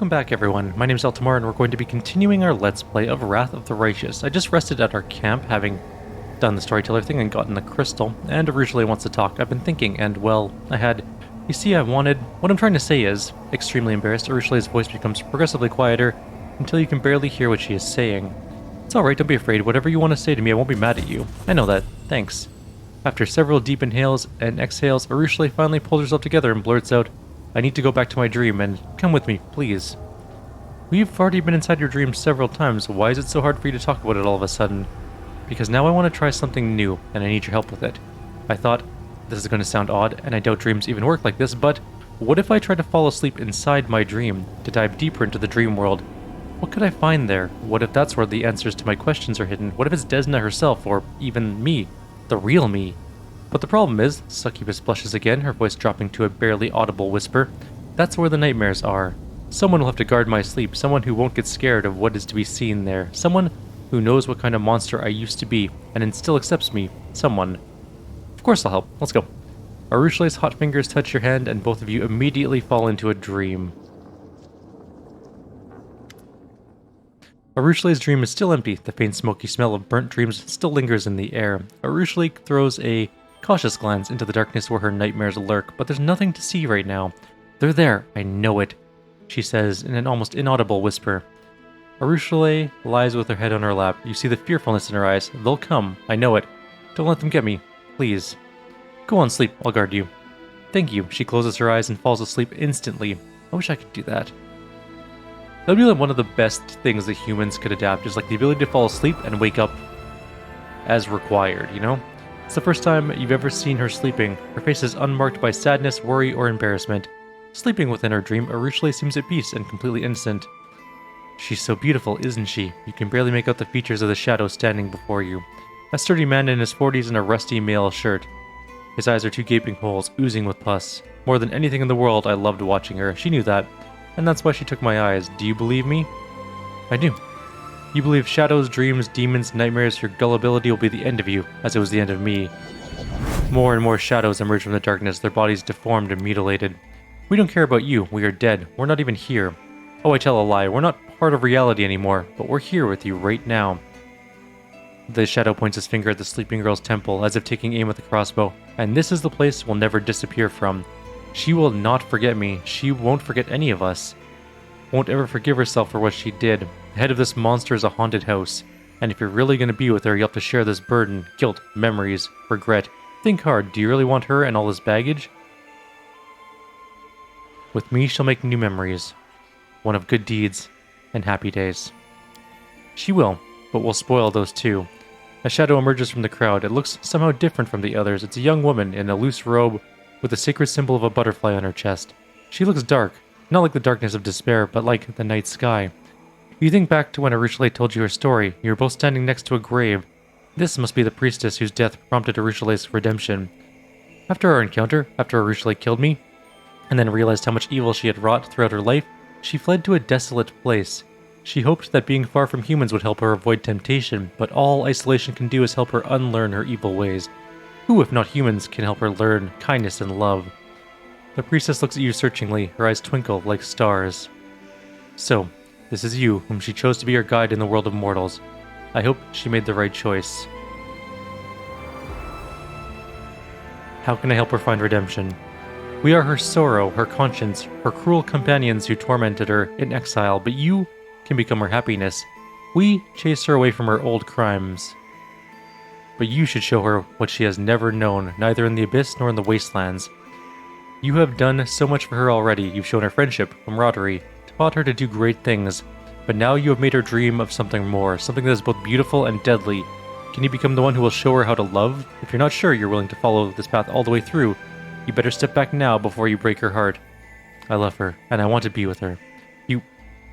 Welcome back everyone, my name is Eltimar and we're going to be continuing our Let's Play of Wrath of the Righteous. I just rested at our camp, having done the storyteller thing and gotten the crystal, and Arushalae wants to talk. I've been thinking, and well, what I'm trying to say is, extremely embarrassed, Arushalae's voice becomes progressively quieter until you can barely hear what she is saying. It's alright, don't be afraid, whatever you want to say to me, I won't be mad at you. I know that, thanks. After several deep inhales and exhales, Arushalae finally pulls herself together and blurts out, I need to go back to my dream, and come with me, please. We've already been inside your dream several times, why is it so hard for you to talk about it all of a sudden? Because now I want to try something new, and I need your help with it. I thought, this is going to sound odd, and I doubt dreams even work like this, but what if I try to fall asleep inside my dream, to dive deeper into the dream world? What could I find there? What if that's where the answers to my questions are hidden? What if it's Desna herself, or even me? The real me? But the problem is, Succubus blushes again, her voice dropping to a barely audible whisper, that's where the nightmares are. Someone will have to guard my sleep, someone who won't get scared of what is to be seen there, someone who knows what kind of monster I used to be, and then still accepts me. Someone. Of course I'll help. Let's go. Arushalae's hot fingers touch your hand, and both of you immediately fall into a dream. Arushalae's dream is still empty. The faint smoky smell of burnt dreams still lingers in the air. Arushalae throws a cautious glance into the darkness where her nightmares lurk, but there's nothing to see right now. They're there, I know it, she says in an almost inaudible whisper. Arushalae lies with her head on her lap. You see the fearfulness in her eyes. They'll come, I know it. Don't let them get me, please. Go on, sleep, I'll guard you. Thank you. She closes her eyes and falls asleep instantly. I wish I could do that. That would be like one of the best things that humans could adapt, is like the ability to fall asleep and wake up as required, you know? It's the first time you've ever seen her sleeping. Her face is unmarked by sadness, worry, or embarrassment. Sleeping within her dream, Arushalae seems at peace and completely innocent. She's so beautiful, isn't she? You can barely make out the features of the shadow standing before you. A sturdy man in his 40s in a rusty mail shirt. His eyes are two gaping holes, oozing with pus. More than anything in the world, I loved watching her. She knew that. And that's why she took my eyes. Do you believe me? I do. You believe shadows, dreams, demons, nightmares, your gullibility will be the end of you, as it was the end of me. More and more shadows emerge from the darkness, their bodies deformed and mutilated. We don't care about you, we are dead, we're not even here. Oh, I tell a lie, we're not part of reality anymore, but we're here with you right now. The shadow points his finger at the sleeping girl's temple, as if taking aim with a crossbow, and this is the place we'll never disappear from. She will not forget me, she won't forget any of us. Won't ever forgive herself for what she did. The head of this monster is a haunted house, and if you're really going to be with her, you'll have to share this burden, guilt, memories, regret. Think hard, do you really want her and all this baggage? With me, she'll make new memories. One of good deeds and happy days. She will, but we'll spoil those too. A shadow emerges from the crowd. It looks somehow different from the others. It's a young woman in a loose robe with a sacred symbol of a butterfly on her chest. She looks dark, not like the darkness of despair, but like the night sky. You think back to when Arushalae told you her story. You were both standing next to a grave. This must be the priestess whose death prompted Arushalae's redemption. After our encounter, after Arushalae killed me, and then realized how much evil she had wrought throughout her life, she fled to a desolate place. She hoped that being far from humans would help her avoid temptation, but all isolation can do is help her unlearn her evil ways. Who, if not humans, can help her learn kindness and love? The priestess looks at you searchingly, her eyes twinkle like stars. So, this is you, whom she chose to be her guide in the world of mortals. I hope she made the right choice. How can I help her find redemption? We are her sorrow, her conscience, her cruel companions who tormented her in exile, but you can become her happiness. We chase her away from her old crimes. But you should show her what she has never known, neither in the abyss nor in the wastelands. You have done so much for her already. You've shown her friendship, camaraderie, taught her to do great things, but now you have made her dream of something more, something that is both beautiful and deadly. Can you become the one who will show her how to love? If you're not sure you're willing to follow this path all the way through, you better step back now before you break her heart. I love her, and I want to be with her.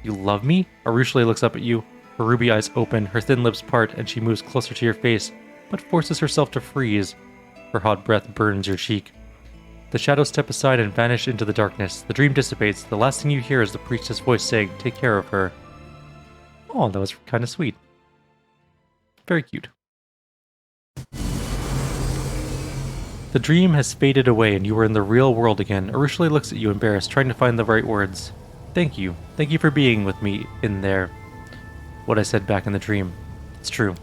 You love me? Arushalae looks up at you, her ruby eyes open, her thin lips part, and she moves closer to your face, but forces herself to freeze. Her hot breath burns your cheek. The shadows step aside and vanish into the darkness. The dream dissipates. The last thing you hear is the priestess' voice saying, take care of her. Oh, that was kind of sweet. Very cute. The dream has faded away and you are in the real world again. Arushalae looks at you embarrassed, trying to find the right words. Thank you. Thank you for being with me in there. What I said back in the dream. It's true.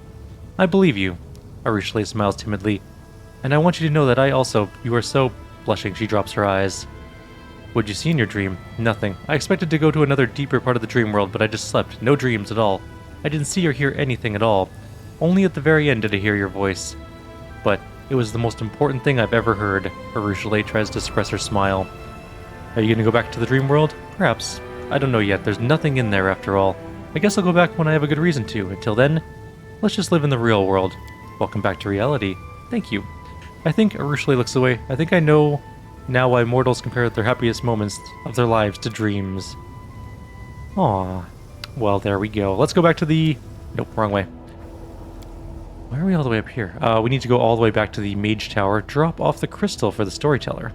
I believe you. Arushalae smiles timidly. And I want you to know that I also... You are so... Blushing, she drops her eyes. What'd you see in your dream? Nothing. I expected to go to another deeper part of the dream world, but I just slept. No dreams at all. I didn't see or hear anything at all. Only at the very end did I hear your voice. But it was the most important thing I've ever heard. Arushalae tries to suppress her smile. Are you gonna go back to the dream world? Perhaps. I don't know yet. There's nothing in there after all. I guess I'll go back when I have a good reason to. Until then, let's just live in the real world. Welcome back to reality. Thank you. I think Arushalae looks away. I think I know now why mortals compare their happiest moments of their lives to dreams. Aww. Well, there we go. Let's go back to the... Nope, wrong way. Why are we all the way up here? We need to go all the way back to the Mage Tower, drop off the crystal for the storyteller.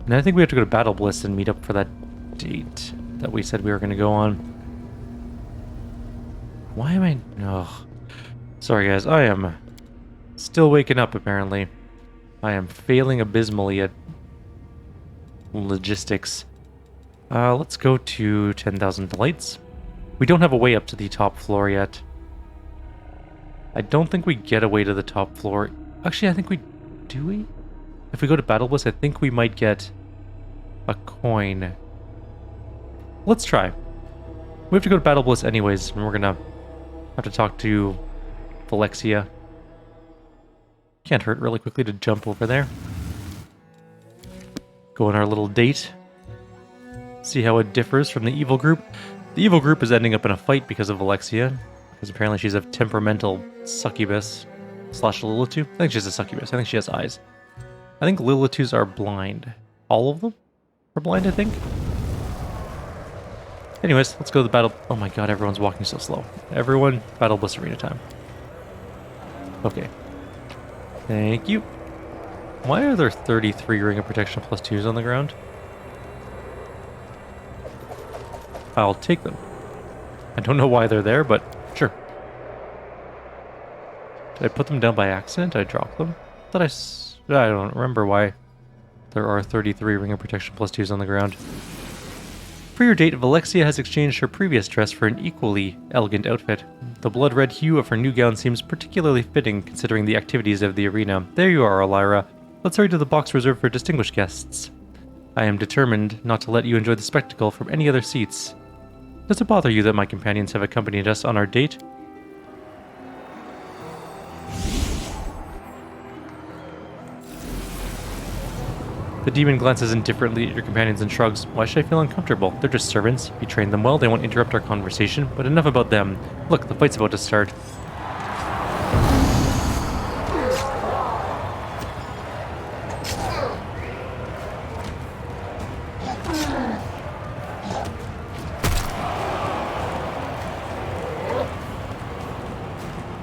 And I think we have to go to Battle Bliss and meet up for that date that we said we were going to go on. Why am I... Ugh. Sorry guys, I am still waking up apparently. I am failing abysmally at logistics. Let's go to 10,000 Delights. We don't have a way up to the top floor yet. I don't think we get a way to the top floor. Actually, I think we... Do we? If we go to Battle Bliss, I think we might get a coin. Let's try. We have to go to Battle Bliss anyways, and we're gonna have to talk to Phylexia. Can't hurt really quickly to jump over there. Go on our little date. See how it differs from the evil group. The evil group is ending up in a fight because of Phylexia, because apparently she's a temperamental succubus slash Lilitu. I think she's a succubus. I think she has eyes. I think Lilitus are blind. All of them are blind, I think. Anyways, let's go to the battle. Oh my god, everyone's walking so slow. Everyone, Battle Bliss Arena time. Okay. Thank you. Why are there 33 Ring of Protection plus 2s on the ground? I'll take them. I don't know why they're there, but sure. Did I put them down by accident? Did I drop them? I don't remember why there are 33 Ring of Protection plus 2s on the ground. For your date, Phylexia has exchanged her previous dress for an equally elegant outfit. The blood-red hue of her new gown seems particularly fitting considering the activities of the arena. There you are, Elira. Let's hurry to the box reserved for distinguished guests. I am determined not to let you enjoy the spectacle from any other seats. Does it bother you that my companions have accompanied us on our date? The demon glances indifferently at your companions and shrugs. Why should I feel uncomfortable? They're just servants. You train them well, they won't interrupt our conversation, but enough about them. Look, the fight's about to start.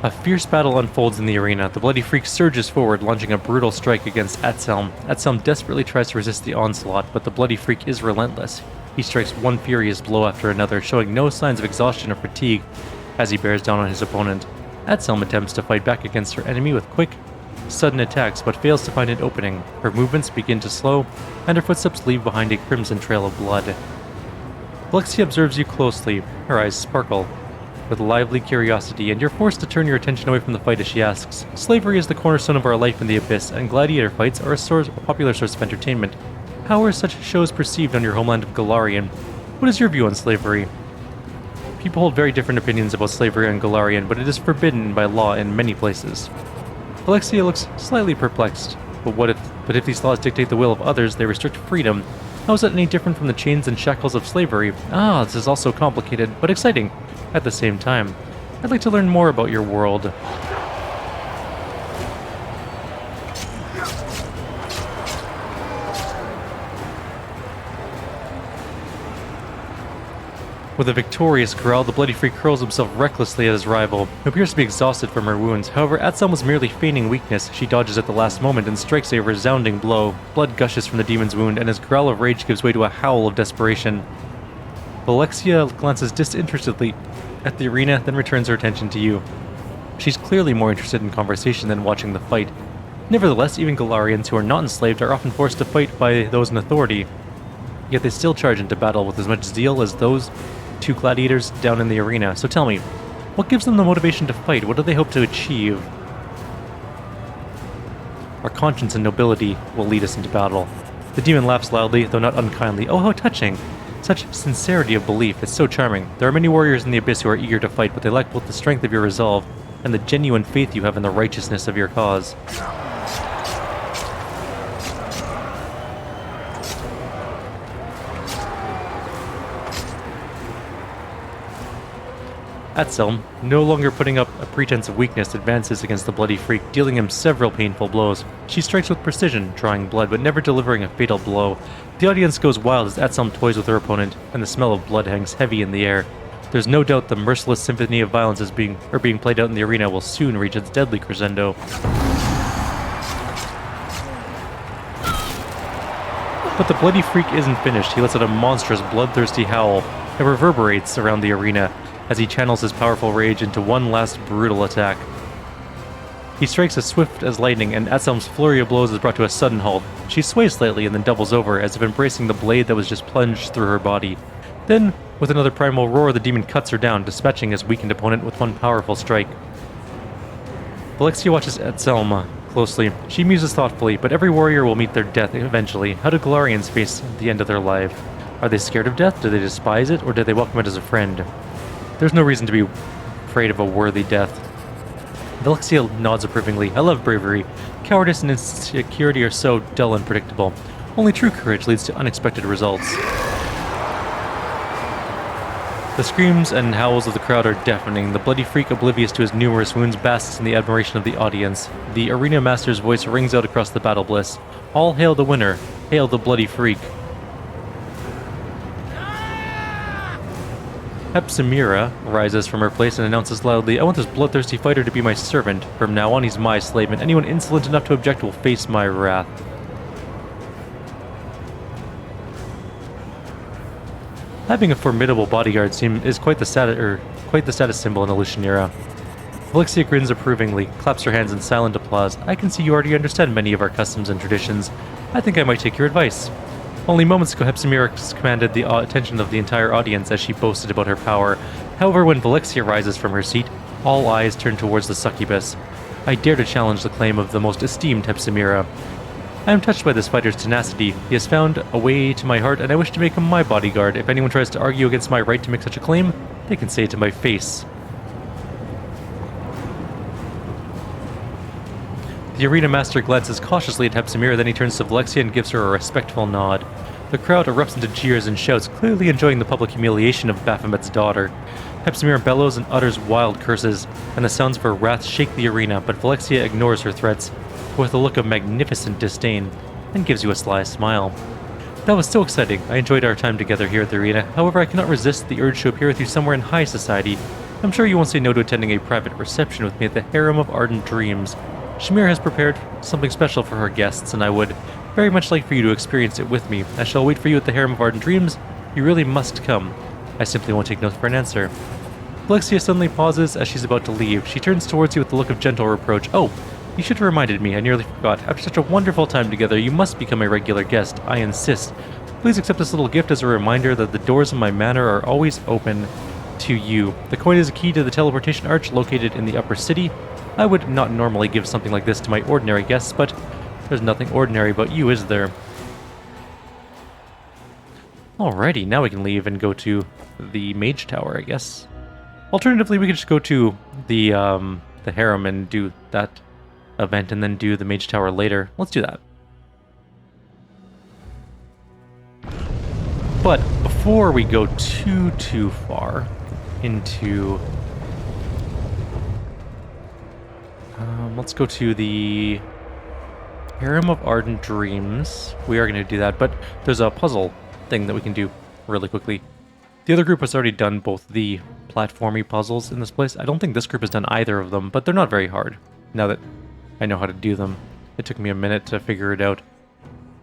A fierce battle unfolds in the arena. The bloody freak surges forward, launching a brutal strike against Atselm. Atselm desperately tries to resist the onslaught, but the bloody freak is relentless. He strikes one furious blow after another, showing no signs of exhaustion or fatigue as he bears down on his opponent. Atselm attempts to fight back against her enemy with quick, sudden attacks, but fails to find an opening. Her movements begin to slow, and her footsteps leave behind a crimson trail of blood. Phylexia observes you closely. Her eyes sparkle with lively curiosity, and you're forced to turn your attention away from the fight as she asks. Slavery is the cornerstone of our life in the Abyss, and gladiator fights are a popular source of entertainment. How are such shows perceived on your homeland of Golarion? What is your view on slavery? People hold very different opinions about slavery on Golarion, but it is forbidden by law in many places. Phylexia looks slightly perplexed. But if these laws dictate the will of others, they restrict freedom. How is that any different from the chains and shackles of slavery? Ah, this is also complicated, but exciting at the same time. I'd like to learn more about your world. With a victorious growl, the bloody freak hurls himself recklessly at his rival, who appears to be exhausted from her wounds. However, Atselm was merely feigning weakness. She dodges at the last moment and strikes a resounding blow. Blood gushes from the demon's wound, and his growl of rage gives way to a howl of desperation. Phylexia glances disinterestedly at the arena, then returns her attention to you. She's clearly more interested in conversation than watching the fight. Nevertheless, even Galarians who are not enslaved are often forced to fight by those in authority, yet they still charge into battle with as much zeal as those two gladiators down in the arena. So tell me, what gives them the motivation to fight? What do they hope to achieve? Our conscience and nobility will lead us into battle. The demon laughs loudly, though not unkindly. Oh, how touching! Such sincerity of belief is so charming. There are many warriors in the Abyss who are eager to fight, but they lack both the strength of your resolve and the genuine faith you have in the righteousness of your cause. Xvim, no longer putting up a pretense of weakness, advances against the bloody freak, dealing him several painful blows. She strikes with precision, drawing blood, but never delivering a fatal blow. The audience goes wild as Xvim toys with her opponent, and the smell of blood hangs heavy in the air. There's no doubt the merciless symphony of violence being played out in the arena will soon reach its deadly crescendo. But the bloody freak isn't finished. He lets out a monstrous, bloodthirsty howl that reverberates around the arena as he channels his powerful rage into one last brutal attack. He strikes as swift as lightning, and Xvim's flurry of blows is brought to a sudden halt. She sways slightly and then doubles over, as if embracing the blade that was just plunged through her body. Then, with another primal roar, the demon cuts her down, dispatching his weakened opponent with one powerful strike. Velexia watches Xvim closely. She muses thoughtfully, but every warrior will meet their death eventually. How do Galarians face the end of their life? Are they scared of death? Do they despise it? Or do they welcome it as a friend? There's no reason to be afraid of a worthy death. Velexia nods approvingly. I love bravery. Cowardice and insecurity are so dull and predictable. Only true courage leads to unexpected results. The screams and howls of the crowd are deafening. The bloody freak, oblivious to his numerous wounds, basks in the admiration of the audience. The arena master's voice rings out across the battle bliss. All hail the winner. Hail the bloody freak. Hepsimira rises from her place and announces loudly, I want this bloodthirsty fighter to be my servant. From now on, he's my slave, and anyone insolent enough to object will face my wrath. Having a formidable bodyguard is quite the status symbol in Alushanira. Velexia grins approvingly, claps her hands in silent applause. I can see you already understand many of our customs and traditions. I think I might take your advice. Only moments ago, Hepsimira commanded the attention of the entire audience as she boasted about her power. However, when Velexia rises from her seat, all eyes turn towards the succubus. I dare to challenge the claim of the most esteemed Hepsimira. I am touched by this fighter's tenacity. He has found a way to my heart, and I wish to make him my bodyguard. If anyone tries to argue against my right to make such a claim, they can say it to my face. The arena master glances cautiously at Hepsimira, then he turns to Velexia and gives her a respectful nod. The crowd erupts into cheers and shouts, clearly enjoying the public humiliation of Baphomet's daughter. Hepsimira bellows and utters wild curses, and the sounds of her wrath shake the arena, but Velexia ignores her threats with a look of magnificent disdain, and gives you a sly smile. That was so exciting. I enjoyed our time together here at the arena. However, I cannot resist the urge to appear with you somewhere in high society. I'm sure you won't say no to attending a private reception with me at the Harem of Ardent Dreams. Shamir has prepared something special for her guests, and I would very much like for you to experience it with me. I shall wait for you at the Harem of Ardent Dreams. You really must come. I simply won't take no for an answer. Velexia suddenly pauses as she's about to leave. She turns towards you with a look of gentle reproach. Oh, you should have reminded me. I nearly forgot. After such a wonderful time together, you must become a regular guest. I insist. Please accept this little gift as a reminder that the doors of my manor are always open to you. The coin is a key to the teleportation arch located in the upper city. I would not normally give something like this to my ordinary guests, but there's nothing ordinary about you, is there? Alrighty, now we can leave and go to the Mage Tower, I guess. Alternatively, we could just go to the Harem and do that event and then do the Mage Tower later. Let's do that. But before we go too far into... let's go to the Harem of Ardent Dreams. We are going to do that, but there's a puzzle thing that we can do really quickly. The other group has already done both the platformy puzzles in this place. I don't think this group has done either of them, but they're not very hard, now that I know how to do them. It took me a minute to figure it out.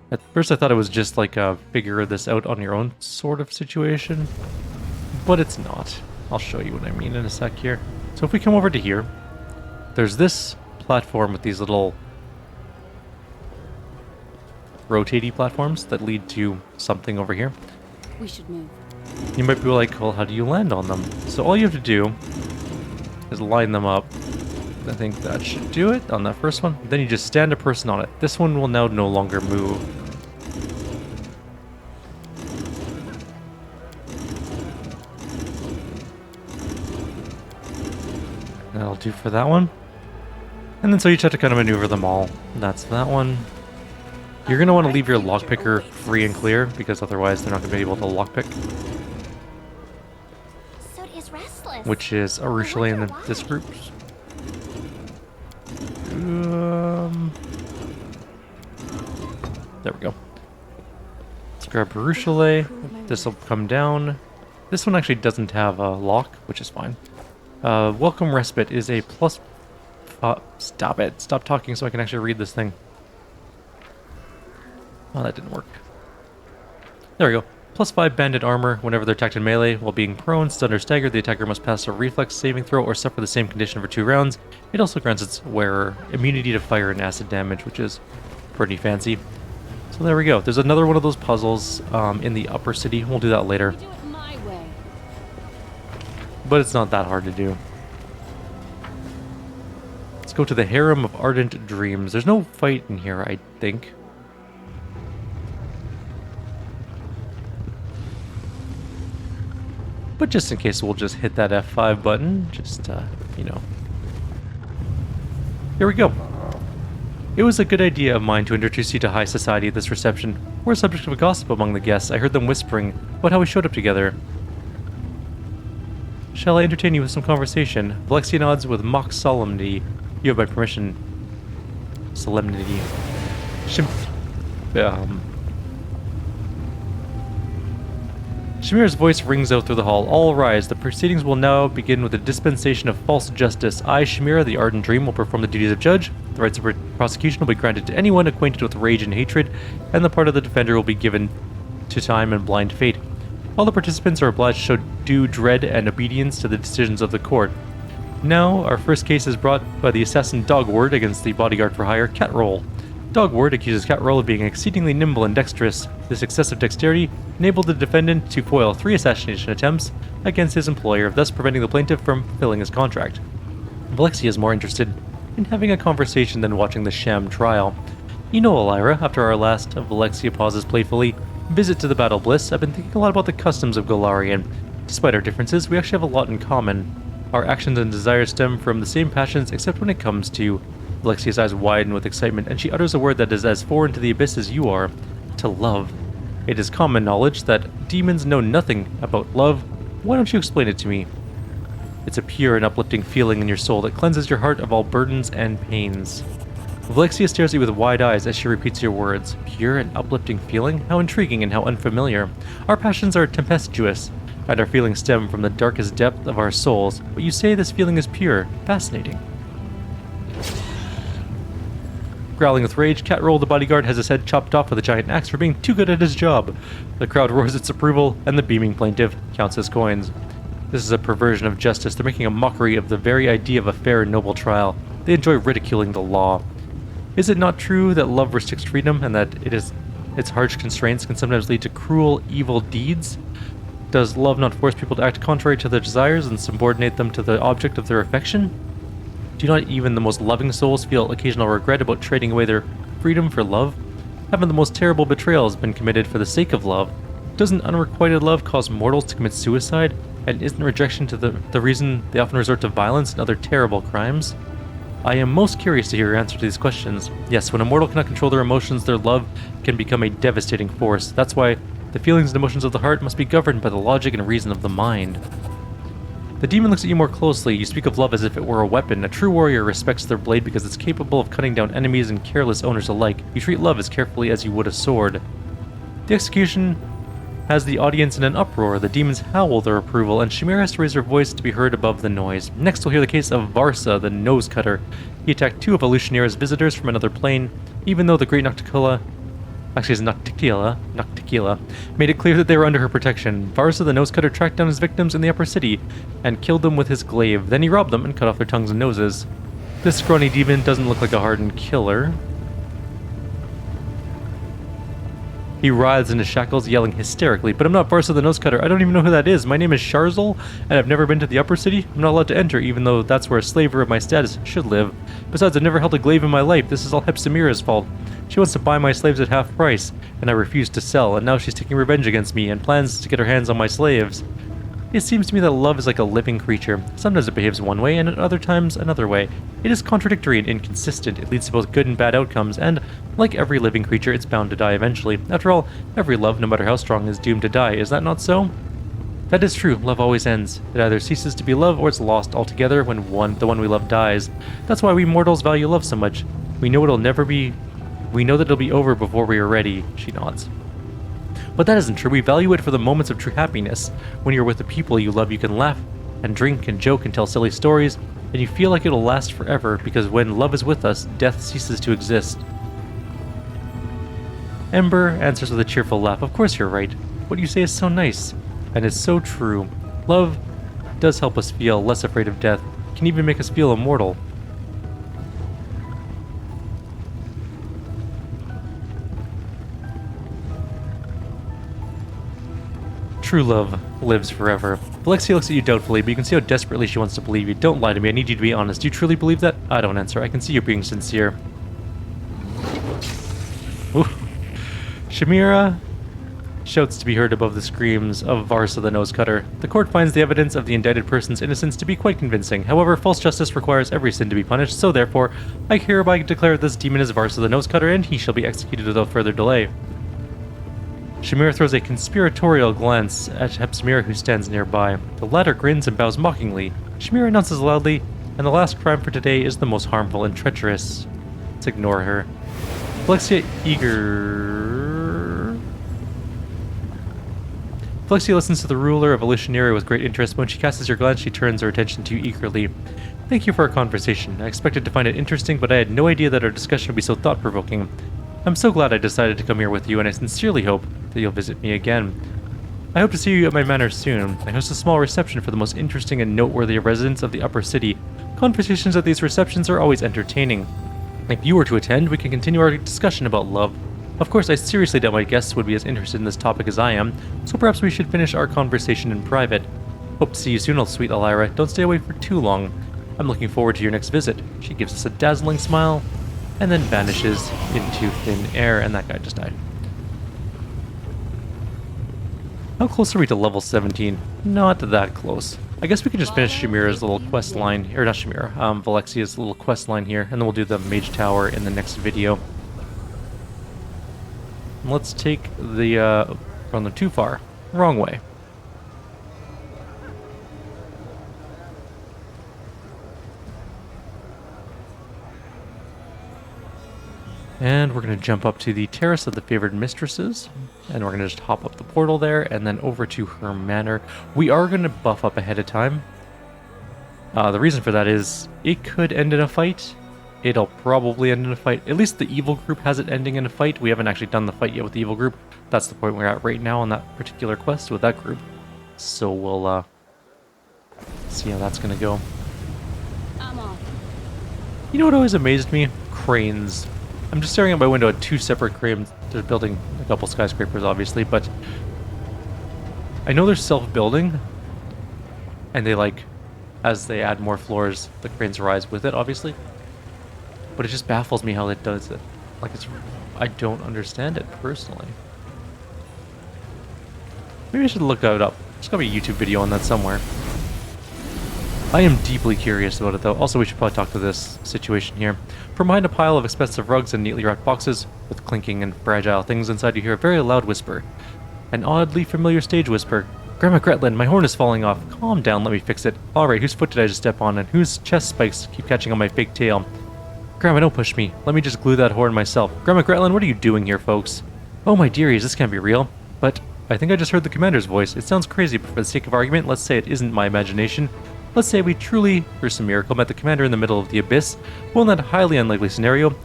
At first I thought it was just like a figure this out on your own sort of situation, but it's not. I'll show you what I mean in a sec here. So if we come over to here, there's this platform with these little rotating platforms that lead to something over here. We should move. You might be like, well, how do you land on them? So all you have to do is line them up. I think that should do it on that first one. Then you just stand a person on it. This one will now no longer move. That'll do for that one. And then so you just have to kind of maneuver them all. That's that one. You're going to want to leave your lockpicker free and clear, because otherwise they're not going to be able to lockpick. Which is Arushalae in this group. There we go. Let's grab Arushalae. This will come down. This one actually doesn't have a lock, which is fine. Welcome Respite is a plus... stop it. Stop talking so I can actually read this thing. Oh, that didn't work. There we go. +5 banded armor whenever they're attacked in melee. While being prone, stunned, or staggered, the attacker must pass a reflex saving throw or suffer the same condition for 2 rounds. It also grants its wearer immunity to fire and acid damage, which is pretty fancy. So there we go. There's another one of those puzzles in the upper city. We'll do that later. Do it my way. But it's not that hard to do. Let's go to the Harem of Ardent Dreams. There's no fight in here, I think. But just in case, we'll just hit that F5 button. Just, you know. Here we go. It was a good idea of mine to introduce you to high society at this reception. We're a subject of a gossip among the guests. I heard them whispering about how we showed up together. Shall I entertain you with some conversation? Valencia nods with mock solemnity. You have my permission. Solemnity. Shamir's voice rings out through the hall. All rise. The proceedings will now begin with a dispensation of false justice. I, Shamira, the Ardent Dream, will perform the duties of judge. The rights of prosecution will be granted to anyone acquainted with rage and hatred, and the part of the defender will be given to time and blind fate. All the participants are obliged to show due dread and obedience to the decisions of the court. Now, our first case is brought by the assassin Dogward against the bodyguard for hire, Catroll. Dogward accuses Catroll of being exceedingly nimble and dexterous. This excessive dexterity enabled the defendant to foil 3 assassination attempts against his employer, thus preventing the plaintiff from fulfilling his contract. Valencia is more interested in having a conversation than watching the sham trial. You know, Elira, after our last, Valencia pauses playfully, visit to the Battle Bliss, I've been thinking a lot about the customs of Golarion. Despite our differences, we actually have a lot in common. Our actions and desires stem from the same passions, except when it comes to... Valexia's eyes widen with excitement, and she utters a word that is as foreign to the abyss as you are. To love. It is common knowledge that demons know nothing about love. Why don't you explain it to me? It's a pure and uplifting feeling in your soul that cleanses your heart of all burdens and pains. Valexia stares at you with wide eyes as she repeats your words. Pure and uplifting feeling? How intriguing and how unfamiliar. Our passions are tempestuous, and our feelings stem from the darkest depth of our souls, but you say this feeling is pure. Fascinating. Growling with rage, Catroll, the bodyguard, has his head chopped off with a giant axe for being too good at his job. The crowd roars its approval, and the beaming plaintiff counts his coins. This is a perversion of justice. They're making a mockery of the very idea of a fair and noble trial. They enjoy ridiculing the law. Is it not true that love restricts freedom, and that its harsh constraints can sometimes lead to cruel, evil deeds? Does love not force people to act contrary to their desires and subordinate them to the object of their affection? Do not even the most loving souls feel occasional regret about trading away their freedom for love? Haven't the most terrible betrayals been committed for the sake of love? Doesn't unrequited love cause mortals to commit suicide? And isn't rejection to the reason they often resort to violence and other terrible crimes? I am most curious to hear your answer to these questions. Yes, when a mortal cannot control their emotions, their love can become a devastating force. That's why the feelings and emotions of the heart must be governed by the logic and reason of the mind. The demon looks at you more closely. You speak of love as if it were a weapon. A true warrior respects their blade because it's capable of cutting down enemies and careless owners alike. You treat love as carefully as you would a sword. The execution has the audience in an uproar. The demons howl their approval, and Shamir has to raise her voice to be heard above the noise. Next, we'll hear the case of Varsa, the nose cutter. He attacked 2 of Elutionira's visitors from another plane, even though the Great Nocticula... Actually, it's Nocticula made it clear that they were under her protection. Varsa, the nose cutter, tracked down his victims in the upper city and killed them with his glaive. Then he robbed them and cut off their tongues and noses. This scrawny demon doesn't look like a hardened killer. He writhes into shackles, yelling hysterically, "But I'm not Varsa the Nose Cutter. I don't even know who that is. My name is Sharzel, and I've never been to the upper city. I'm not allowed to enter, even though that's where a slaver of my status should live. Besides, I've never held a glaive in my life. This is all Hepsimira's fault. She wants to buy my slaves at half price, and I refused to sell, and now she's taking revenge against me and plans to get her hands on my slaves. It seems to me that love is like a living creature. Sometimes it behaves one way, and at other times another way. It is contradictory and inconsistent. It leads to both good and bad outcomes, and, like every living creature, it's bound to die eventually. After all, every love, no matter how strong, is doomed to die. Is that not so?" "That is true. Love always ends. It either ceases to be love, or it's lost altogether when the one we love dies. That's why we mortals value love so much. We know that it'll be over before we are ready." She nods. "But that isn't true. We value it for the moments of true happiness. When you're with the people you love, you can laugh and drink and joke and tell silly stories, and you feel like it'll last forever, because when love is with us, death ceases to exist." Ember answers with a cheerful laugh. "Of course you're right. What you say is so nice, and it's so true. Love does help us feel less afraid of death. It can even make us feel immortal." "True love lives forever." Alexia looks at you doubtfully, but you can see how desperately she wants to believe you. "Don't lie to me. I need you to be honest. Do you truly believe that?" "I don't answer. I can see you being sincere." Ooh. Shamira shouts to be heard above the screams of Varsa the Nose Cutter. "The court finds the evidence of the indicted person's innocence to be quite convincing. However, false justice requires every sin to be punished, so therefore, I hereby declare this demon is Varsa the Nose Cutter, and he shall be executed without further delay." Shamira throws a conspiratorial glance at Hepsimira, who stands nearby. The latter grins and bows mockingly. Shamira announces loudly, "And the last crime for today is the most harmful and treacherous." Let's ignore her. Alexia listens to the ruler of Kyrieru with great interest, but when she casts your glance, she turns her attention to you eagerly. "Thank you for our conversation. I expected to find it interesting, but I had no idea that our discussion would be so thought-provoking. I'm so glad I decided to come here with you, and I sincerely hope that you'll visit me again. I hope to see you at my manor soon. I host a small reception for the most interesting and noteworthy residents of the upper city. Conversations at these receptions are always entertaining. If you were to attend, we can continue our discussion about love. Of course, I seriously doubt my guests would be as interested in this topic as I am, so perhaps we should finish our conversation in private. Hope to see you soon, sweet Elira. Don't stay away for too long. I'm looking forward to your next visit." She gives us a dazzling smile, and then vanishes into thin air, and that guy just died. How close are we to level 17? Not that close. I guess we could just finish Shamira's little quest line, or not Shamira, Valexia's little quest line here, and then we'll do the Mage Tower in the next video. Let's take the, oh, no, too far. Wrong way. And we're going to jump up to the Terrace of the Favored Mistresses, and we're going to just hop up the portal there, and then over to her manor. We are going to buff up ahead of time. The reason for that is it could end in a fight. It'll probably end in a fight. At least the evil group has it ending in a fight. We haven't actually done the fight yet with the evil group. That's the point we're at right now on that particular quest with that group. So we'll see how that's going to go. I'm off. You know what always amazed me? Cranes. I'm just staring at my window at two separate cranes. They're building a couple skyscrapers, obviously, but I know they're self-building, and they, like, as they add more floors, the cranes rise with it, obviously. But it just baffles me how it does it. Like, I don't understand it, personally. Maybe I should look that up. There's gotta be a YouTube video on that somewhere. I am deeply curious about it, though. Also, we should probably talk to this situation here. From behind a pile of expensive rugs and neatly wrapped boxes with clinking and fragile things inside, you hear a very loud whisper. An oddly familiar stage whisper. "Grandma Gretlin, my horn is falling off. Calm down, let me fix it. Alright, whose foot did I just step on, and whose chest spikes keep catching on my fake tail? Grandma, don't push me. Let me just glue that horn myself. Grandma Gretlin, what are you doing here, folks? Oh, my dearies, this can't be real. But I think I just heard the commander's voice. It sounds crazy, but for the sake of argument, let's say it isn't my imagination. Let's say we truly, through some miracle, met the commander in the middle of the abyss. Well, in that highly unlikely scenario,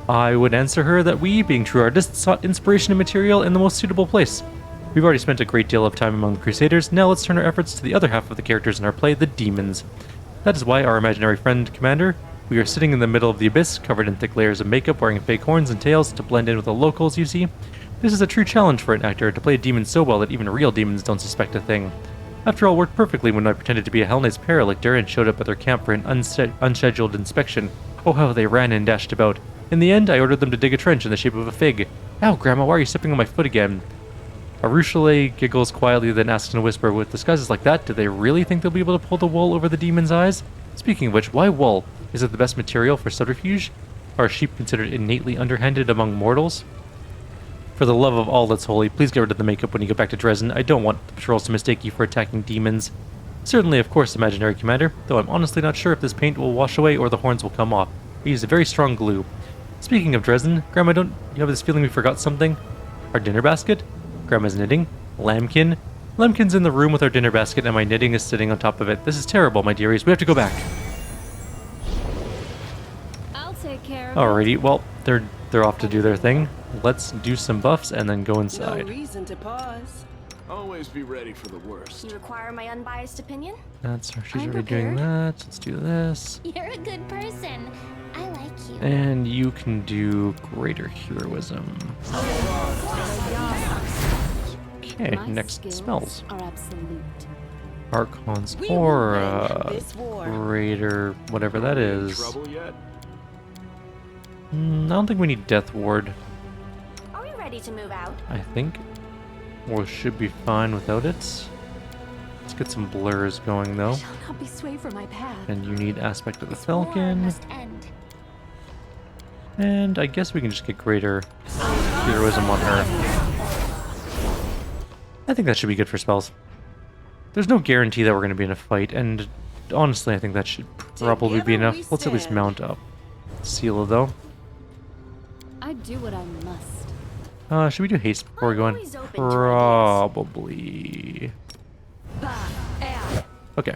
I would answer her that we, being true artists, sought inspiration and material in the most suitable place. We've already spent a great deal of time among the Crusaders. Now let's turn our efforts to the other half of the characters in our play, the demons. That is why our imaginary friend, Commander, we are sitting in the middle of the abyss, covered in thick layers of makeup, wearing fake horns and tails to blend in with the locals, you see. This is a true challenge for an actor to play a demon so well that even real demons don't suspect a thing. After all, it worked perfectly when I pretended to be a Hell Knight's paralictor and showed up at their camp for an unscheduled inspection. Oh, how they ran and dashed about. In the end, I ordered them to dig a trench in the shape of a fig. Ow, Grandma, why are you stepping on my foot again? Arushalae giggles quietly, then asks in a whisper, with disguises like that, do they really think they'll be able to pull the wool over the demon's eyes? Speaking of which, why wool? Is it the best material for subterfuge? Are sheep considered innately underhanded among mortals? For the love of all that's holy, please get rid of the makeup when you get back to Dresden. I don't want the patrols to mistake you for attacking demons. Certainly, of course, imaginary commander, though I'm honestly not sure if this paint will wash away or the horns will come off. I used a very strong glue. Speaking of Dresden, Grandma, don't you have this feeling we forgot something? Our dinner basket? Grandma's knitting. Lambkin? Lambkin's in the room with our dinner basket and my knitting is sitting on top of it. This is terrible, my dearies. We have to go back. I'll take care of it. Alrighty, well, they're off to do their thing. Let's do some buffs and then go inside. No reason to pause. Always be ready for the worst. You require my unbiased opinion? That's her. She's I'm already doing prepared. that. Let's do this. You're a good person. I like you. And you can do greater heroism. Okay, My next skills spells. are absolute. Archon's We will Aura. win this war. Greater, whatever that In is. trouble yet? I don't think we need Death Ward. Are we ready to move out? I think. Or should be fine without it. Let's get some blurs going though. Shall not be swayed from my path. And you need Aspect of the This war Falcon. must end. And I guess we can just get greater heroism on her. I think that should be good for spells. There's no guarantee that we're going to be in a fight, and honestly, I think that should probably be Together enough. we Let's at least stand. mount up. Seal though. I do what I must. Should we do haste before we go in? always open to ideas. Probably. Okay.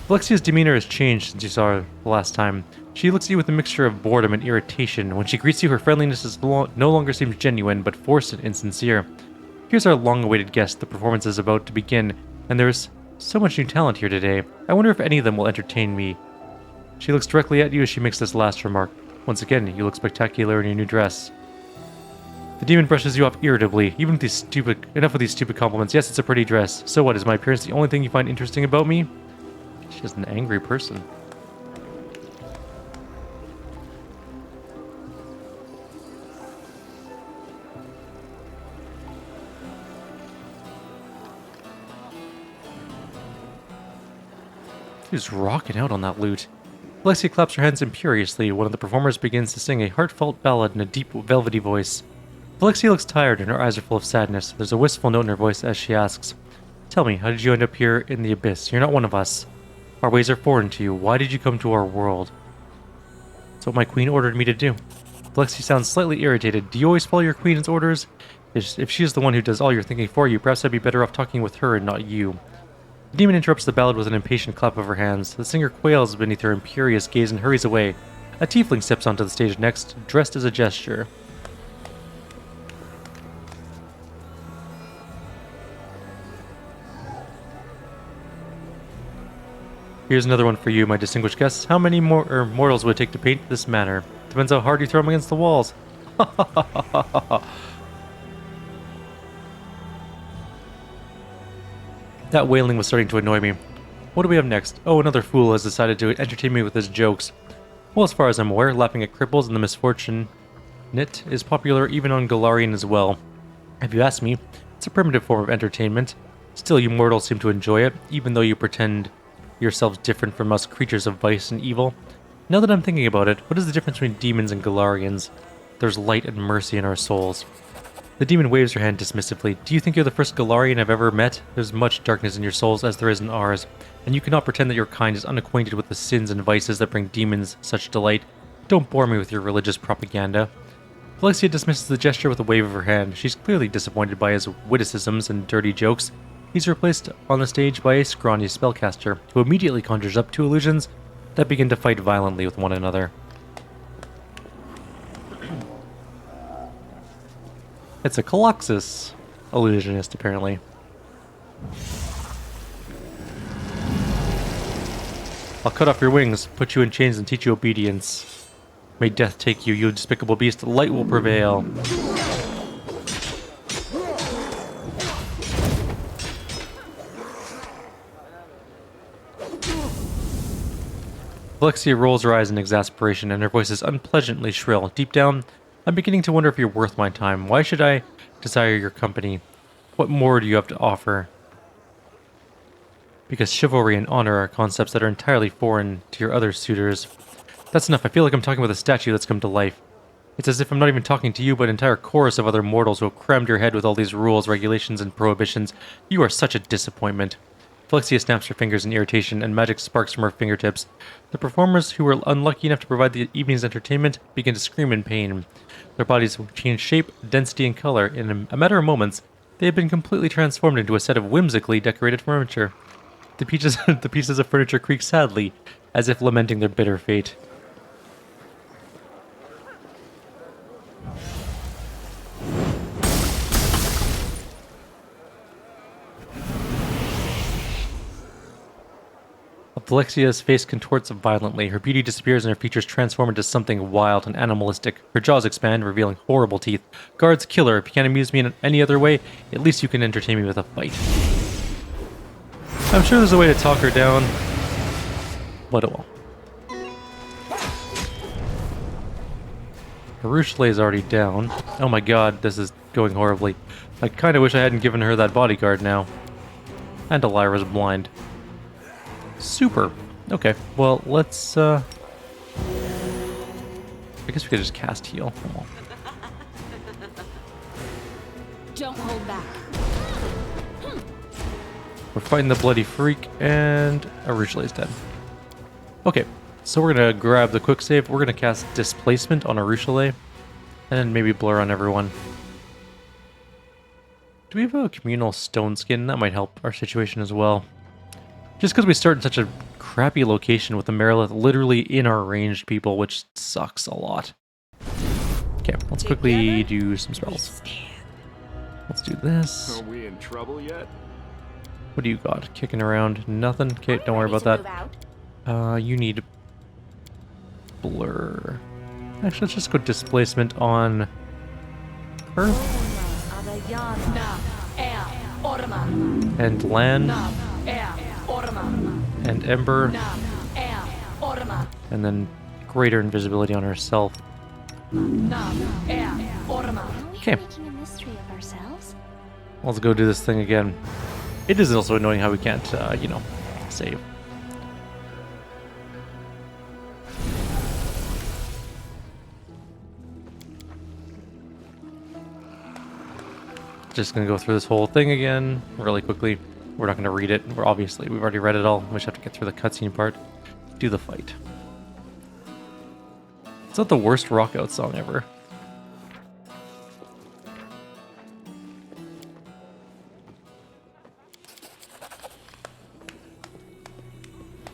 Alexia's demeanor has changed since you saw her the last time. She looks at you with a mixture of boredom and irritation. When she greets you, her friendliness no longer seems genuine, but forced and insincere. Here's our long-awaited guest. The performance is about to begin, and there's so much new talent here today. I wonder if any of them will entertain me. She looks directly at you as she makes this last remark. Once again, you look spectacular in your new dress. The demon brushes you off irritably. Enough with these stupid compliments. Yes, it's a pretty dress. So what, is my appearance the only thing you find interesting about me? She's an angry person. She's rocking out on that lute. Alexia claps her hands imperiously. One of the performers begins to sing a heartfelt ballad in a deep, velvety voice. Alexia looks tired and her eyes are full of sadness. There's a wistful note in her voice as she asks, "Tell me, how did you end up here in the abyss? You're not one of us. Our ways are foreign to you. Why did you come to our world?" "That's what my queen ordered me to do." Alexia sounds slightly irritated. "Do you always follow your queen's orders? If she is the one who does all your thinking for you, perhaps I'd be better off talking with her and not you." The demon interrupts the ballad with an impatient clap of her hands. The singer quails beneath her imperious gaze and hurries away. A tiefling steps onto the stage next, dressed as a gesture. Here's another one for you, my distinguished guests. How many mortals would it take to paint this manner? Depends how hard you throw them against the walls. That wailing was starting to annoy me. What do we have next? Oh, another fool has decided to entertain me with his jokes. Well, as far as I'm aware, laughing at cripples and the misfortunate is popular even on Galarian as well. If you ask me, it's a primitive form of entertainment. Still, you mortals seem to enjoy it, even though you pretend yourselves different from us creatures of vice and evil. Now that I'm thinking about it, what is the difference between demons and Galarians? There's light and mercy in our souls. The demon waves her hand dismissively. Do you think you're the first Galarian I've ever met? There's much darkness in your souls as there is in ours, and you cannot pretend that your kind is unacquainted with the sins and vices that bring demons such delight. Don't bore me with your religious propaganda. Alexia dismisses the gesture with a wave of her hand. She's clearly disappointed by his witticisms and dirty jokes. He's replaced on the stage by a scrawny spellcaster, who immediately conjures up two illusions that begin to fight violently with one another. It's a Coloxus illusionist, apparently. I'll cut off your wings, put you in chains, and teach you obedience. May death take you, you despicable beast. Light will prevail. Alexia rolls her eyes in exasperation, and her voice is unpleasantly shrill. Deep down, I'm beginning to wonder if you're worth my time. Why should I desire your company? What more do you have to offer? Because chivalry and honor are concepts that are entirely foreign to your other suitors. That's enough. I feel like I'm talking with a statue that's come to life. It's as if I'm not even talking to you, but an entire chorus of other mortals who have crammed your head with all these rules, regulations, and prohibitions. You are such a disappointment. Felixia snaps her fingers in irritation, and magic sparks from her fingertips. The performers, who were unlucky enough to provide the evening's entertainment, begin to scream in pain. Their bodies change shape, density, and color. In a matter of moments, they have been completely transformed into a set of whimsically decorated furniture. The pieces of furniture creak sadly, as if lamenting their bitter fate. Alexia's face contorts violently. Her beauty disappears and her features transform into something wild and animalistic. Her jaws expand, revealing horrible teeth. Guards, kill her. If you can't amuse me in any other way, at least you can entertain me with a fight. I'm sure there's a way to talk her down, but it won't. Arushalae is already down. Oh my god, this is going horribly. I kind of wish I hadn't given her that bodyguard now. And Elira's blind. Super. Okay, well, let's, I guess we could just cast heal. Don't hold back. We're fighting the bloody freak, and Arushalae's dead. Okay, so we're gonna grab the quick save. We're gonna cast Displacement on Arushalae, and then maybe Blur on everyone. Do we have a communal stone skin? That might help our situation as well. Just because we start in such a crappy location with the Marilith literally in our ranged people, which sucks a lot. Okay, let's quickly do some spells. Let's do this. Are we in trouble yet? What do you got? Kicking around? Nothing? Okay, don't worry about that. You need Blur. Actually, let's just go Displacement on her. And Lan. And Ember. And then greater invisibility on herself. Okay. Let's go do this thing again. It is also annoying how we can't, you know, save. Just gonna go through this whole thing again really quickly. We're not gonna read it. We've already read it all. We just have to get through the cutscene part. Do the fight. It's not the worst rock out song ever.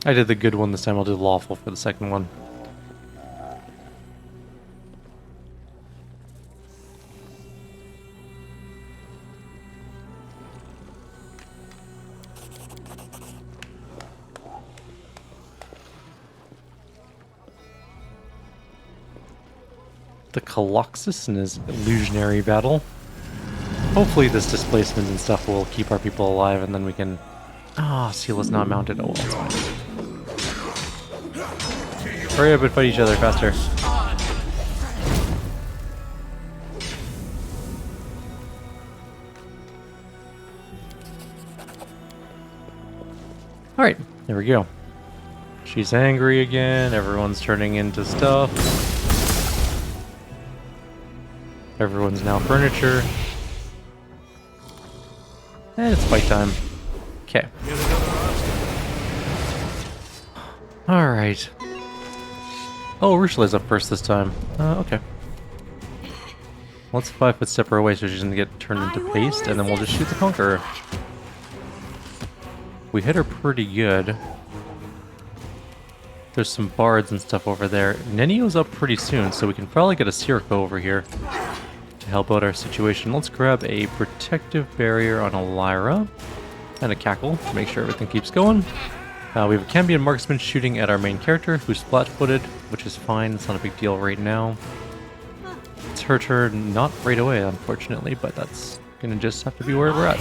I did the good one this time. I'll do lawful for the second one. The Colossus in his illusionary battle. Hopefully this displacement and stuff will keep our people alive, and then we can... Ah, Seala's not mounted. Oh, well, that's fine. Hurry up and fight each other faster. Alright, there we go. She's angry again. Everyone's turning into stuff. Everyone's now furniture. And it's fight time. Okay. Alright. Oh, Arushalae's up first this time. Okay. Let's 5 foot step her away so she doesn't get turned into paste, and then we'll just shoot the Conqueror. We hit her pretty good. There's some bards and stuff over there. Nenio's up pretty soon, so we can probably get a Sirocco over here to help out our situation. Let's grab a protective barrier on Elira and a cackle to make sure everything keeps going. We have a Cambion marksman shooting at our main character, who's flat-footed, which is fine. It's not a big deal right now. It's her turn, not right away, unfortunately, but that's gonna just have to be where we're at.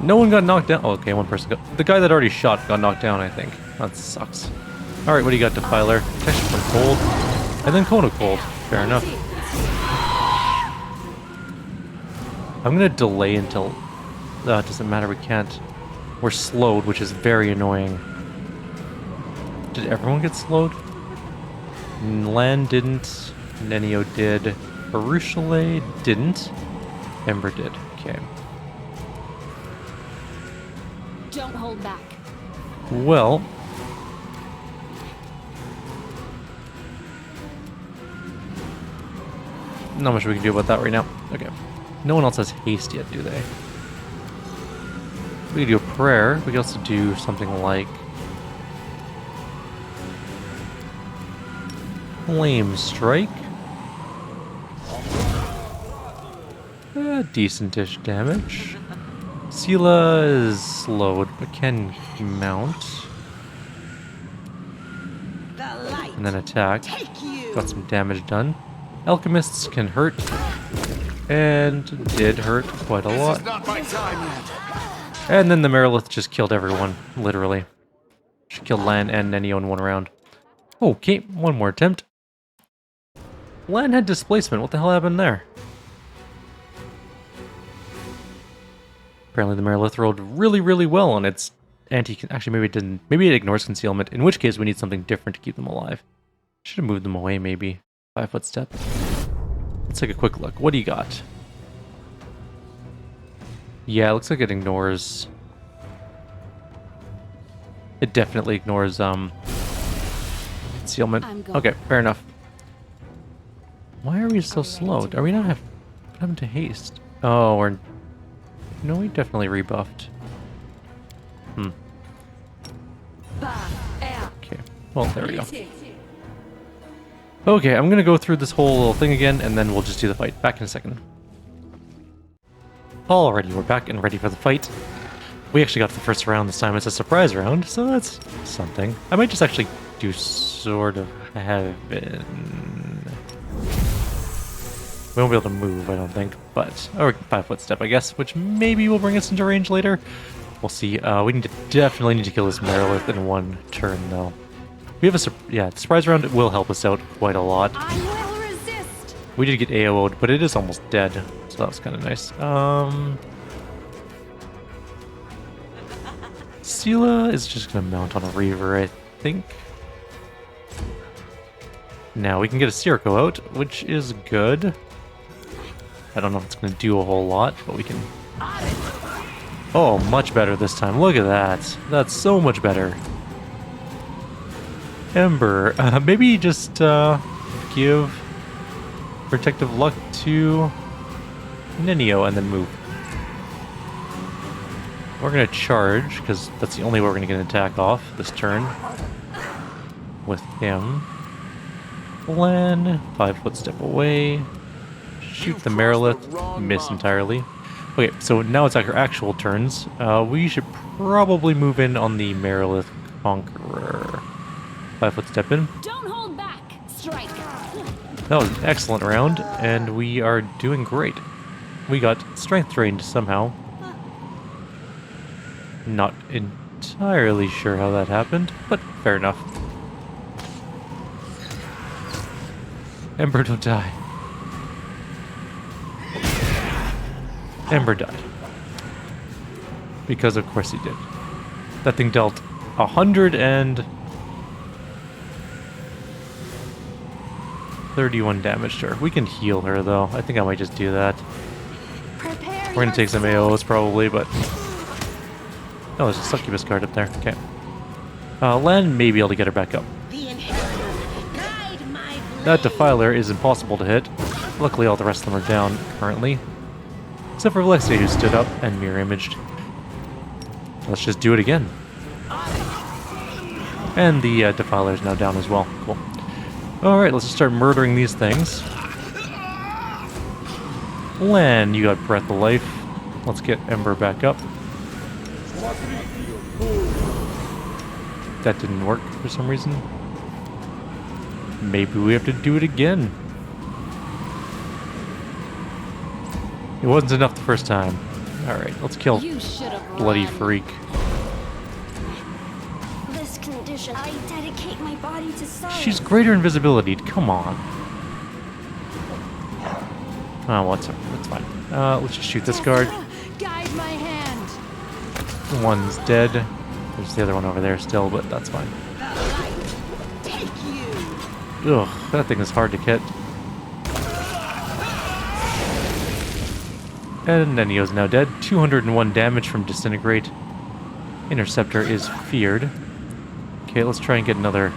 No one got knocked down. Oh, okay, one person got... The guy that already shot got knocked down, I think. That sucks. Alright, what do you got, Defiler? Protection from cold. And then Cone of Cold. Fair enough. I'm gonna delay until... it doesn't matter, we can't... We're slowed, which is very annoying. Did everyone get slowed? Lan didn't. Nenio did. Arushalae didn't. Ember did. Okay. Don't hold back. Well... Not much we can do about that right now. Okay. No one else has haste yet, do they? We can do a prayer. We can also do something like... Flame Strike. Decent-ish damage. Sela is slowed, but can mount. And then attack. Got some damage done. Alchemists can hurt. And did hurt quite a lot. This is not my time yet. And then the Merilith just killed everyone, literally. She killed Lan and Nenio in one round. Okay, one more attempt. Lan had displacement. What the hell happened there? Apparently the Merilith rolled really well on its anti... Actually, maybe it didn't. Maybe it ignores concealment, in which case we need something different to keep them alive. Should have moved them away, maybe. 5-foot step. Let's take a quick look. What do you got? Yeah, it looks like it ignores... It definitely ignores, concealment. Okay, fair enough. Why are we so slow? Are we not having to haste? Oh, we're... No, we definitely rebuffed. Okay, well, there we go. Okay, I'm gonna go through this whole little thing again, and then we'll just do the fight. Back in a second. Alrighty, we're back and ready for the fight. We actually got the first round this time. It's a surprise round, so that's something. I might just actually do Sword of Heaven. We won't be able to move, I don't think, but... Or 5-foot step, I guess, which maybe will bring us into range later. We'll see. We definitely need to kill this Merilith in one turn, though. We have a... Yeah, the surprise round will help us out quite a lot. I will resist. We did get AO'd, but it is almost dead, so that was kind of nice. Sela is just going to mount on a Reaver, I think. Now we can get a Circo out, which is good. I don't know if it's going to do a whole lot, but we can... Oh, much better this time. Look at that. That's so much better. Ember. Maybe just give Protective Luck to Nenio and then move. We're going to charge, because that's the only way we're going to get an attack off this turn. With him. Lan, 5-foot step away. Shoot the Merilith. Miss entirely. Okay, so now it's our actual turns. We should probably move in on the Merilith Conqueror. 5-foot step in. Don't hold back. Strike. That was an excellent round, and we are doing great. We got strength drained somehow. Not entirely sure how that happened, but fair enough. Ember, don't die. Ember died. Because of course he did. That thing dealt 131 damage to her. We can heal her though. I think I might just do that. We're gonna take some AOs probably, but... Oh, there's a succubus card up there. Okay. Lan may be able to get her back up. That Defiler is impossible to hit. Luckily all the rest of them are down currently. Except for Alexia, who stood up and mirror imaged. Let's just do it again. And the Defiler is now down as well. Cool. Alright, let's just start murdering these things. Lan, you got Breath of Life. Let's get Ember back up. That didn't work for some reason. Maybe we have to do it again. It wasn't enough the first time. Alright, let's kill You should have bloody run. freak. This condition, I dedicate my body to science. She's greater invisibility. Come on. Oh, what's up? That's fine. Let's just shoot this guard. Guide my hand. One's dead. There's the other one over there still, but that's fine. Take you. Ugh, that thing is hard to hit. And Nenio's now dead. 201 damage from Disintegrate. Interceptor is feared. Okay, let's try and get another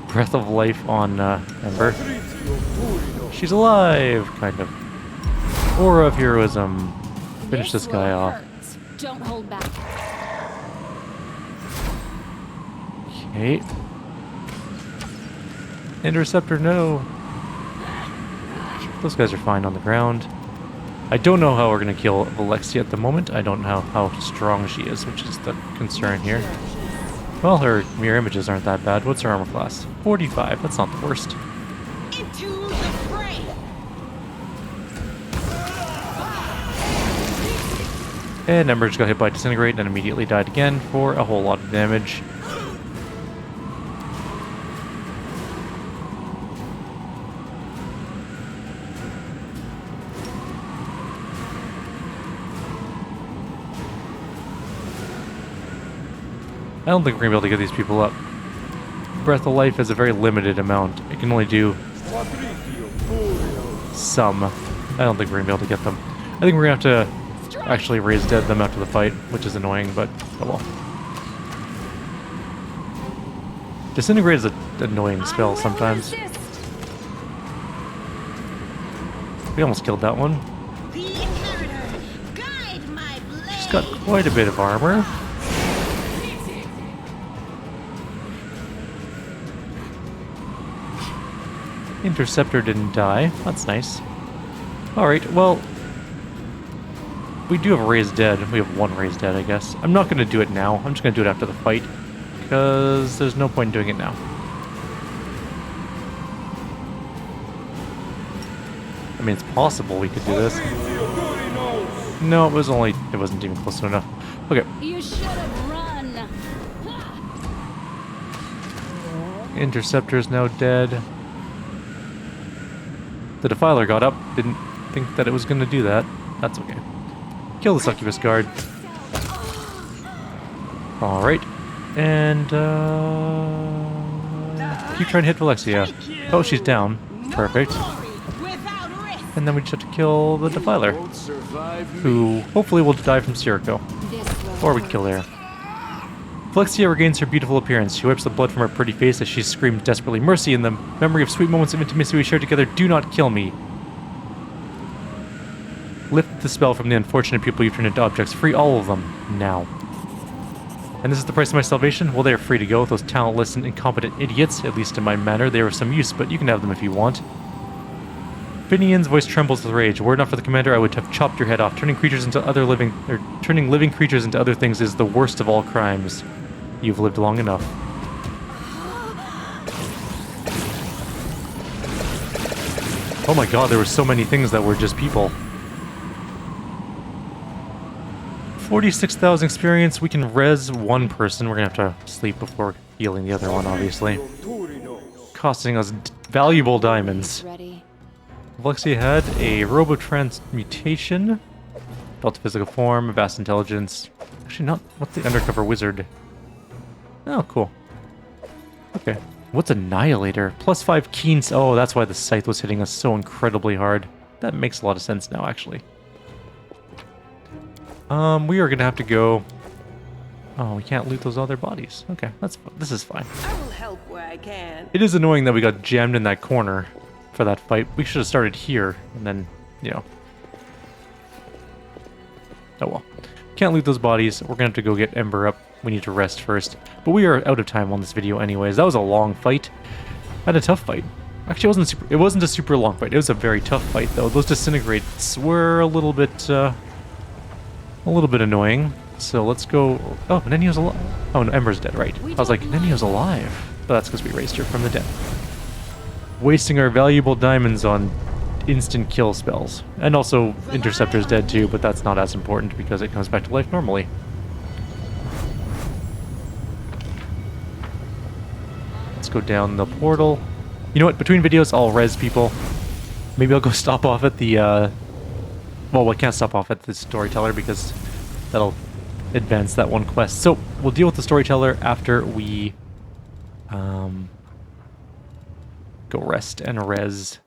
Breath of Life on Ember. She's alive, kind of. Aura of Heroism. Finish this guy one off. hurts. Don't hold back. Okay. Interceptor, no. Those guys are fine on the ground. I don't know how we're going to kill Alexia at the moment. I don't know how strong she is, which is the concern here. Well, her mirror images aren't that bad. What's her armor class? 45. That's not the worst. Into the fray. And Ember just got hit by Disintegrate and immediately died again for a whole lot of damage. I don't think we're going to be able to get these people up. Breath of Life is a very limited amount. It can only do some. I don't think we're going to be able to get them. I think we're going to have to actually raise dead them after the fight, which is annoying, but oh well. Disintegrate is an annoying spell sometimes. Resist. We almost killed that one. The inheritor, guide my blade. She's got quite a bit of armor. Interceptor didn't die. That's nice. Alright, well, we do have a raised dead. We have one raised dead, I guess. I'm not going to do it now. I'm just going to do it after the fight, because there's no point in doing it now. I mean, it's possible we could do this. No, it wasn't even close enough. Okay, You should have run. Interceptor's now dead. The Defiler got up. Didn't think that it was going to do that. That's okay. Kill the Succubus guard. Alright. And, keep trying to hit Alexia. Oh, she's down. Perfect. And then we just have to kill the Defiler, Won't survive me. who hopefully will die from Sirocco. This will Or we can kill her. Alexia regains her beautiful appearance. She wipes the blood from her pretty face as she screams desperately, "Mercy in the memory of sweet moments of intimacy we shared together. Do not kill me." Lift the spell from the unfortunate people you've turned into objects. Free all of them. Now. And this is the price of my salvation? Well, they are free to go. Those talentless and incompetent idiots, at least in my manner, they are of some use, but you can have them if you want. Finian's voice trembles with rage. Were it not for the commander, I would have chopped your head off. Turning living creatures into other things is the worst of all crimes. You've lived long enough. Oh my god, there were so many things that were just people. 46,000 experience. We can res one person. We're gonna have to sleep before healing the other one, obviously. Costing us valuable diamonds. ready. Alexia had a robotransmutation, felt physical form, vast intelligence. Actually, not. What's the undercover wizard? Oh, cool. Okay. What's Annihilator? +5 keen. Oh, that's why the scythe was hitting us so incredibly hard. That makes a lot of sense now, actually. We are gonna have to go. Oh, we can't loot those other bodies. Okay, this is fine. I will help where I can. It is annoying that we got jammed in that corner for that fight. We should have started here, and then, you know. Oh well. Can't loot those bodies. We're gonna have to go get Ember up. We need to rest first. But we are out of time on this video anyways. That was a long fight. And a tough fight. Actually, it wasn't a super long fight. It was a very tough fight, though. Those disintegrates were a little bit annoying. So let's go... Oh, Nenio's alive. Oh, no, Ember's dead, right. I was like, Nenio's alive. But that's because we raised her from the dead. Wasting our valuable diamonds on instant kill spells. And also, Interceptor's dead too, but that's not as important because it comes back to life normally. Let's go down the portal. You know what? Between videos, I'll res people. Maybe I'll go stop off at the... Well, I can't stop off at the Storyteller because that'll advance that one quest. So, we'll deal with the Storyteller after we... go rest and res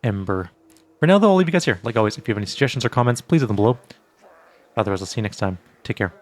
Ember. For now, though, I'll leave you guys here. Like always, if you have any suggestions or comments, please leave them below. Otherwise, I'll see you next time. Take care.